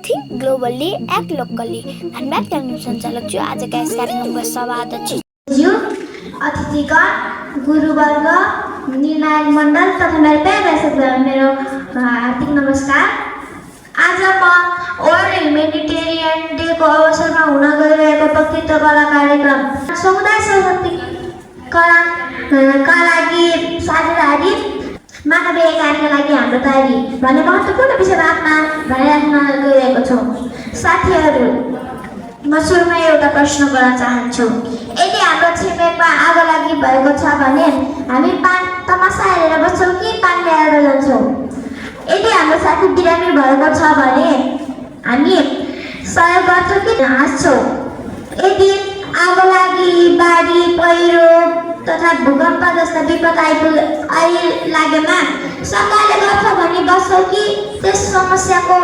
Think globally act locally. धन्यवाद कार्यक्रम सञ्चालक ज्यू। आजका यस कार्यक्रमका सभा अध्यक्ष ज्यू, अतिथिगण, गुरुवर्ग, निर्णायक मण्डल तथा मेरो प्यारा साथीहरू, मेरो हार्दिक नमस्कार। आज म वर्ल्ड ह्युमेनिटेरियन डेको अवसरमा हुन गइरहेको वक्तृत्व कला कार्यक्रम समुदाय सशक्तिकरणका लागि साझेदारी मानवीय कार्यका लागि हाम्रो तयारी भन्ने महत्त्वपूर्ण विषयमा भनिराख्न गइरहेको छौँ। साथीहरू, म सुरुमा एउटा प्रश्न गर्न चाहन्छु। यदि हाम्रो छिमेकमा आगो लागि भएको छ भने हामी पान तमासा हेरेर बस्छौँ कि पान ल्याएर जान्छौँ? यदि हाम्रो साथी बिरामी भएको छ भने हामी सहयोग गर्छौँ कि हाँस्छौँ? यदि आगो लागि, बाढी, पहिरो तथा भूकम्प जस्ता विपद आइलागेमा सरकारले गर्छ भने बस्छौँ कि त्यस समस्याको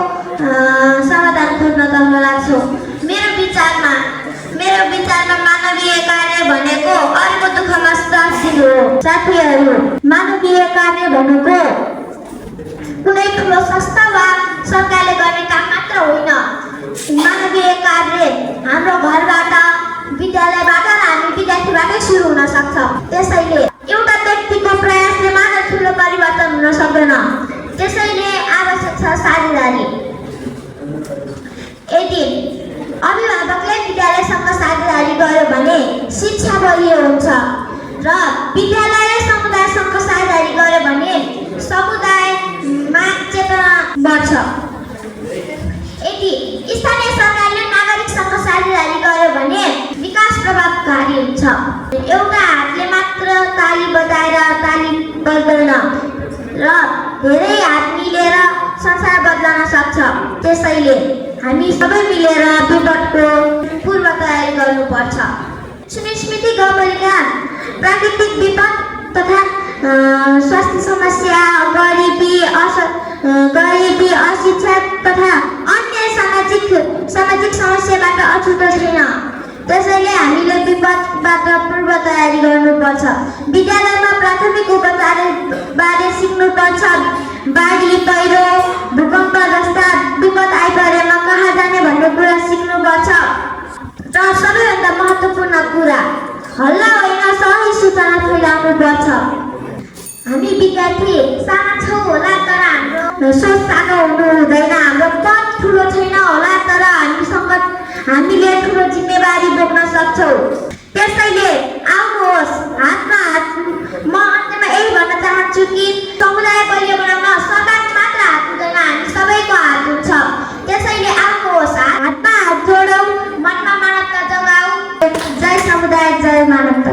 समाधान खोज्नतर्फ लाग्छौँ? मेरो विचारमा मानवीय कार्य भनेको अरूको दुःखमा साथ दिनु हो। साथीहरू, मानवीय कार्य भनेको कुनै ठुलो संस्था वा सरकारले गर्ने काम मात्र होइन। मानवीय कार्य हाम्रो घरबाट, विद्यालयबाट र हामी विद्यार्थीबाटै सुरु हुन सक्छ। त्यसैले एउटा व्यक्तिको प्रयासले मात्र ठुलो परिवर्तन हुन सक्दैन। त्यसैले आवश्यक छ साझेदारी। यदि अभिभावकले विद्यालयसँग साझेदारी गर्यो भने शिक्षा बलियो हुन्छ र विद्यालयले समुदायसँग साझेदारी गर्यो भने समुदायमा चेतना बढ्छ। यदि स्थानीय सरकारले नागरिकसँग साझेदारी गर्यो भने विकास प्रभावकारी हुन्छ। एउटा हातले मात्र ताली बजाएर ताली बज्दैन र धेरै हात मिलेर संसार बदल्न सक्छ। त्यसैले हामी सबै मिलेर विपदको पूर्व तयारी गर्नुपर्छ। स्मृति गौबलका प्राकृतिक विपद तथा स्वास्थ्य समस्या, गरिबी, अशिक्षा तथा अन्य सामाजिक समस्याबाट अछुतो छैन। त्यसैले हामीले विपदबाट पूर्व तयारी गर्नुपर्छ। विद्यालयमा प्राथमिक उपचारबारे सिक्नुपर्छ। बाढी, पहिरो, भूकम्प जस्ता विपद आइपरेमा कहाँ जाने भन्ने कुरा सिक्नुपर्छ। र सबैभन्दा महत्त्वपूर्ण कुरा, हल्ला होइन, सही सूचना फैलाउनुपर्छ। हामी विद्यार्थी साना छौँ होला तर हाम्रो सोच सानो हुनु हुँदैन। हाम्रो पद ठुलो छैन होला तर हामीले ठुलो जिम्मेवारी बोक्न सक्छौँ। त्यसैले आउनुहोस्, हातमा हात। म अन्त्यमा यही भन्न चाहन्छु कि समुदाय बलियो बनाउन सरकारको मात्र हात हुँदैन, हामी सबैको हात हुन्छ। त्यसैले आउनुहोस्, हातमा हात जोडौँ, मनमा मानवता जगाऊ। जय समुदाय, जय मानवता।